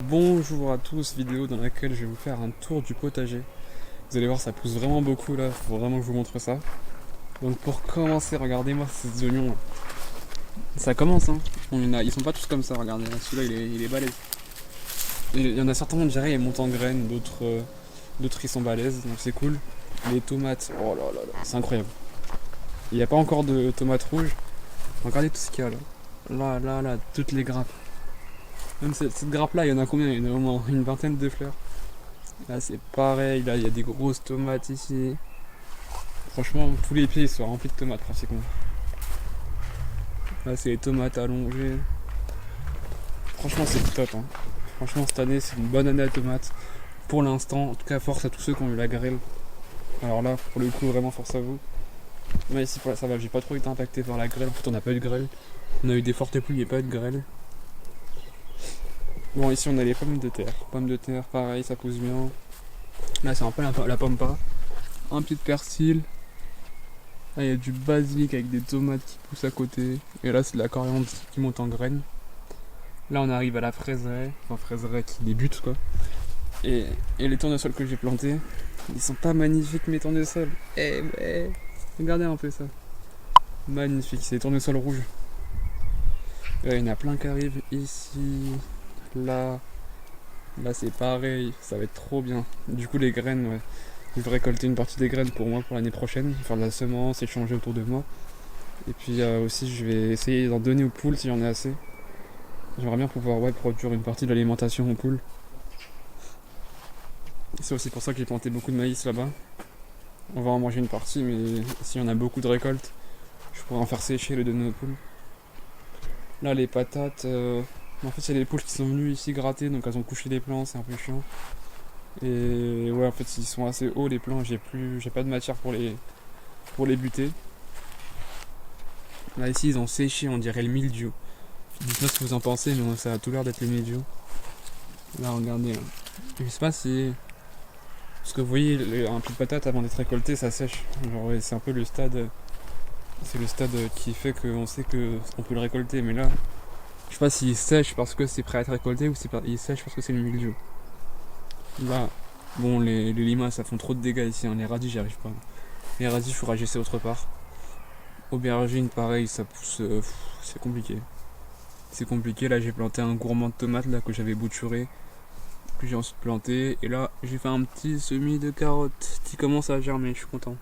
Bonjour à tous, vidéo dans laquelle je vais vous faire un tour du potager. Vous allez voir, ça pousse vraiment beaucoup là, faut vraiment que je vous montre ça. Donc pour commencer, regardez-moi ces oignons là. Ça commence hein, ils sont pas tous comme ça, regardez, là, celui-là il est balèze. Il y en a certains, on dirait, ils montent en graines, d'autres ils sont balèzes, donc c'est cool. Les tomates, oh là là là, c'est incroyable. Il n'y a pas encore de tomates rouges, regardez tout ce qu'il y a là. Là, toutes les grappes. Même cette grappe là, il y en a combien? Il y en a au moins une vingtaine de fleurs. Là c'est pareil, là il y a des grosses tomates ici. Franchement, tous les pieds ils sont remplis de tomates pratiquement. Là c'est les tomates allongées. Franchement c'est top hein. Franchement cette année c'est une bonne année à tomates. Pour l'instant, en tout cas force à tous ceux qui ont eu la grêle. Alors là pour le coup vraiment force à vous. Mais ici ça va, j'ai pas trop été impacté par la grêle. En fait on n'a pas eu de grêle. On a eu des fortes pluies, il n'y a pas eu de grêle. Bon ici on a les pommes de terre. Pommes de terre pareil, ça pousse bien. Là c'est un peu la pomme pas. Un pied de persil. Là il y a du basilic avec des tomates qui poussent à côté. Et là c'est de la coriandre qui monte en graines. Là on arrive à la fraiseraie. Enfin fraiseraie qui débute quoi. Et les tournesols que j'ai plantés, ils sont pas magnifiques mes tournesols. Eh ouais. Regardez un peu ça. Magnifique, c'est des tournesols rouges. Là il y en a plein qui arrivent ici. Là c'est pareil, ça va être trop bien. Du coup les graines, ouais. Je vais récolter une partie des graines pour moi pour l'année prochaine, faire de la semence, échanger autour de moi. Et puis aussi je vais essayer d'en donner aux poules si j'en ai assez. J'aimerais bien pouvoir produire une partie de l'alimentation aux poules. C'est aussi pour ça que j'ai planté beaucoup de maïs là-bas. On va en manger une partie, mais s'il y en a beaucoup de récoltes, je pourrais en faire sécher et le donner aux poules. Là les patates, en fait il y a des poules qui sont venues ici gratter, donc elles ont couché les plants, c'est un peu chiant. Et ouais en fait ils sont assez hauts les plants, j'ai pas de matière pour les buter. Là ici ils ont séché, on dirait le mildiou. Dites-moi ce que vous en pensez, mais ça a tout l'air d'être le mildiou. Là regardez là. Je sais pas si. Parce que vous voyez, un pied de patate avant d'être récolté ça sèche. Genre ouais, c'est un peu le stade. C'est le stade qui fait qu'on sait qu'on peut le récolter, mais là. Je sais pas s'il sèche parce que c'est prêt à être récolté ou il sèche parce que c'est le mildiou. Là, bon les limaces ça font trop de dégâts ici, hein. Les radis j'y arrive pas. Les radis il faudra j'essaie autre part. Aubergine pareil ça pousse, c'est compliqué. C'est compliqué, là j'ai planté un gourmand de tomates là que j'avais bouturé, que j'ai ensuite planté, et là j'ai fait un petit semis de carottes qui commence à germer, je suis content.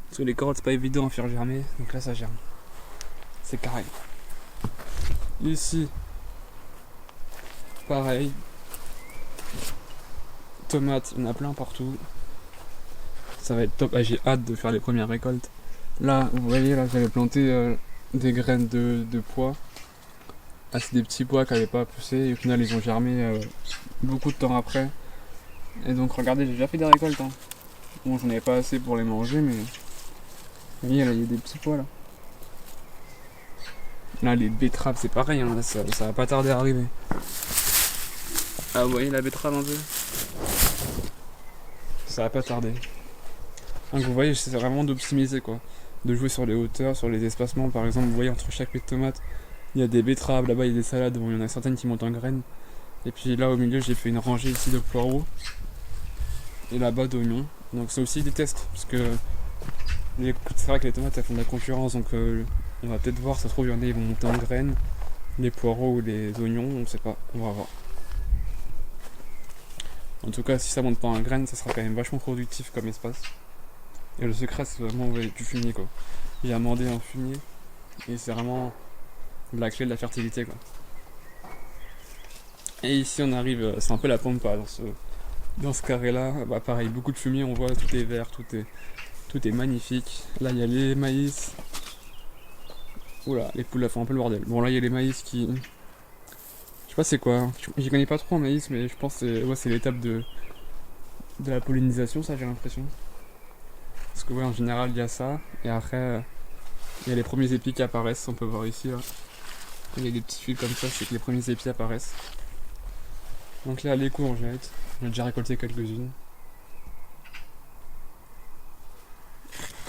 Parce que les carottes c'est pas évident à faire germer, donc là ça germe. C'est carré. Ici, pareil. Tomates, il y en a plein partout. Ça va être top, j'ai hâte de faire les premières récoltes. Là, vous voyez, là j'avais planté des graines de pois. Ah, c'est des petits pois qui n'avaient pas poussé et au final ils ont germé beaucoup de temps après. Et donc regardez, j'ai déjà fait des récoltes. Hein. Bon, j'en avais pas assez pour les manger, mais. Vous voyez, là il y a des petits pois là. Là, les betteraves, c'est pareil, hein. Là, ça va pas tarder à arriver. Ah, vous voyez la betterave un peu. Ça va pas tarder. Donc vous voyez, c'est vraiment d'optimiser quoi. De jouer sur les hauteurs, sur les espacements. Par exemple, vous voyez, entre chaque pied de tomate, il y a des betteraves, là-bas il y a des salades, bon, il y en a certaines qui montent en graines. Et puis là au milieu j'ai fait une rangée ici de poireaux. Et là-bas d'oignons. Donc c'est aussi des tests. Parce que c'est vrai que les tomates elles font de la concurrence. Donc on va peut-être voir, ça se trouve il y en a ils vont monter en graines. Les poireaux ou les oignons, on sait pas. On va voir. En tout cas si ça monte pas en graines, ça sera quand même vachement productif comme espace. Et le secret c'est vraiment du fumier quoi. J'ai amendé un fumier. Et c'est vraiment la clé de la fertilité quoi. Et ici on arrive, c'est un peu la pampa dans ce carré là, bah pareil, beaucoup de fumier, on voit tout est vert, tout est magnifique. Là il y a les maïs. Oula, les poules là font un peu le bordel. Bon là il y a les maïs qui. Je sais pas c'est quoi, j'y connais pas trop en maïs mais je pense que c'est l'étape de la pollinisation ça j'ai l'impression. Parce que ouais en général il y a ça, et après il y a les premiers épis qui apparaissent, on peut voir ici là. Il y a des petits fils comme ça, c'est que les premiers épis apparaissent. Donc là les courgettes, j'en ai déjà récolté quelques-unes.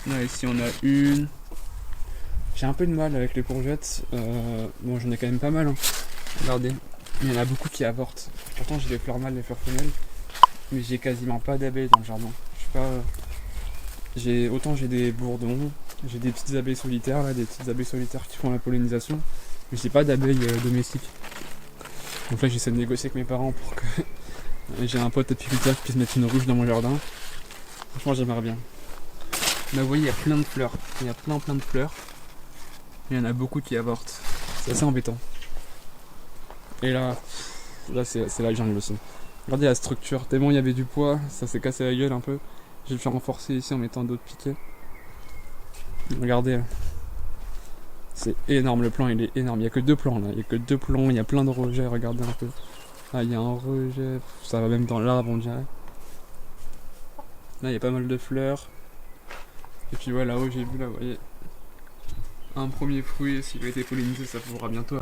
Là ici on a une. J'ai un peu de mal avec les courgettes, bon j'en ai quand même pas mal hein. Regardez. Mais il y en a beaucoup qui avortent. Pourtant j'ai des fleurs mâles, des fleurs femelles, mais j'ai quasiment pas d'abeilles dans le jardin. Je sais pas. Autant j'ai des bourdons, j'ai des petites abeilles solitaires là, des petites abeilles solitaires qui font la pollinisation, mais j'ai pas d'abeilles domestiques. Donc là j'essaie de négocier avec mes parents pour que j'ai un pote apiculteur qui puisse mettre une ruche dans mon jardin. Franchement j'aimerais bien. Là vous voyez il y a plein de fleurs, il y a plein de fleurs. Il y en a beaucoup qui avortent. C'est assez embêtant. Et là c'est la jungle aussi. Regardez la structure, tellement il y avait du poids, ça s'est cassé la gueule un peu. Je vais le faire renforcer ici en mettant d'autres piquets. Regardez là. C'est énorme, le plan il est énorme. Il n'y a que deux plans là, il y a que deux plans, il y a plein de rejets, regardez un peu. Là il y a un rejet, ça va même dans l'arbre on dirait. Là il y a pas mal de fleurs. Et puis voilà, là-haut j'ai vu là, vous voyez. Un premier fruit, s'il a été pollinisé ça pourra bientôt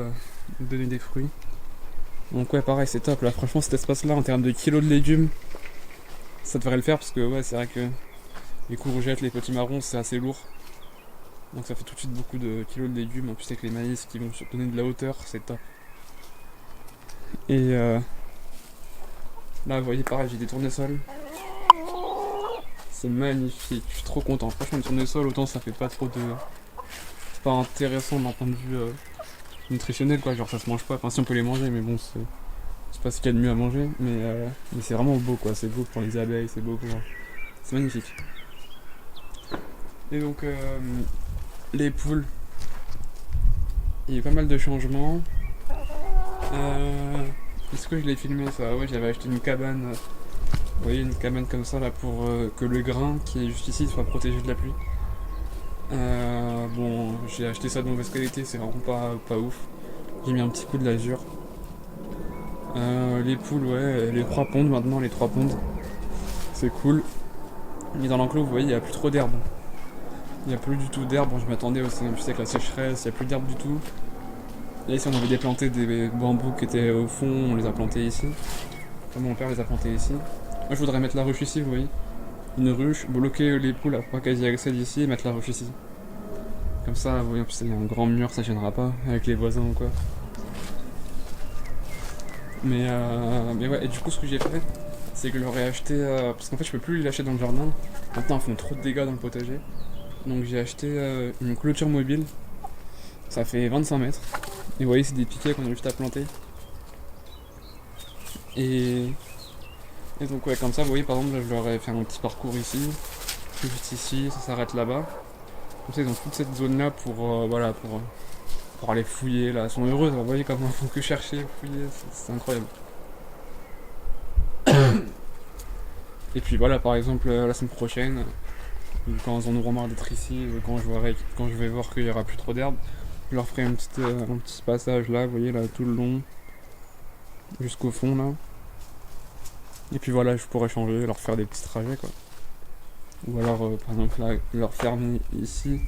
donner des fruits. Donc ouais pareil c'est top là, franchement cet espace là en termes de kilos de légumes, ça devrait le faire parce que ouais c'est vrai que les courgettes, les petits marrons c'est assez lourd. Donc ça fait tout de suite beaucoup de kilos de légumes, en plus avec les maïs qui vont donner de la hauteur, c'est top. Et là vous voyez pareil j'ai des tournesols. C'est magnifique, je suis trop content. Franchement les tournesols autant ça fait pas trop de... C'est pas intéressant d'un point de vue nutritionnel quoi, genre ça se mange pas, enfin si on peut les manger mais bon c'est pas ce qu'il y a de mieux à manger, mais c'est vraiment beau quoi, c'est beau pour les abeilles, c'est beau pour... C'est magnifique. Et donc les poules, il y a eu pas mal de changements. Est-ce que je l'ai filmé ça? Ouais j'avais acheté une cabane, vous voyez une cabane comme ça là pour que le grain qui est juste ici soit protégé de la pluie. Bon j'ai acheté ça de mauvaise qualité, c'est vraiment pas ouf. J'ai mis un petit coup de l'azur. Les poules, ouais, les 3 pondes maintenant, les 3 pondes. C'est cool. Mais dans l'enclos, vous voyez, il n'y a plus trop d'herbe. Il n'y a plus du tout d'herbe. Bon, je m'attendais aussi, en plus avec la sécheresse, il n'y a plus d'herbe du tout. Là, ici, on avait déplanté des bambous qui étaient au fond, on les a plantés ici. Enfin, mon père les a plantés ici. Moi, je voudrais mettre la ruche ici, vous voyez. Une ruche, bloquer les poules à pas qu'elles y accèdent ici et mettre la ruche ici. Comme ça, vous voyez, en plus, il y a un grand mur, ça gênera pas avec les voisins ou quoi. Mais ouais, et du coup, ce que j'ai fait, c'est que je leur ai acheté. Parce qu'en fait, je peux plus les lâcher dans le jardin. Maintenant, elles font trop de dégâts dans le potager. Donc, j'ai acheté une clôture mobile. Ça fait 25 mètres. Et vous voyez, c'est des piquets qu'on a juste à planter. Et donc, ouais, comme ça, vous voyez, par exemple, là, je leur ai fait un petit parcours ici. Juste ici, ça s'arrête là-bas. Comme ça, ils ont toute cette zone-là pour, voilà, pour aller fouiller. Là, elles sont heureuses. Vous voyez comment elles font que chercher, fouiller. C'est incroyable. Et puis voilà, par exemple, la semaine prochaine, quand elles en auront marre d'être ici, quand je vais voir qu'il n'y aura plus trop d'herbe, je leur ferai un petit passage là, vous voyez, là, tout le long, jusqu'au fond là. Et puis voilà, je pourrais changer, leur faire des petits trajets quoi. Ou alors, par exemple, là, leur fermer ici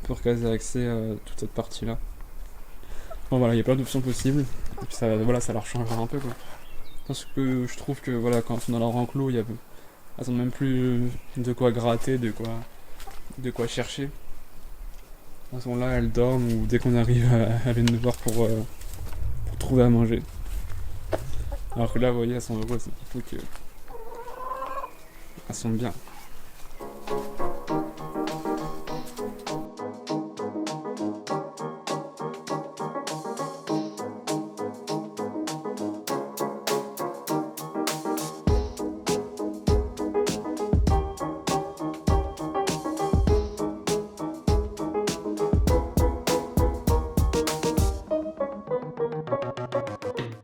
pour qu'elles aient accès à toute cette partie là. Bon voilà, il y a plein d'options possibles. Et puis ça, voilà, ça leur changera un peu quoi. Parce que je trouve que voilà, quand elles sont dans leur enclos, elles ont même plus de quoi gratter, de quoi chercher. Elles sont là, elles dorment ou dès qu'on arrive, elles viennent nous voir pour trouver à manger. Alors que là, vous voyez, elles sont heureuses. Il faut que elles sont bien.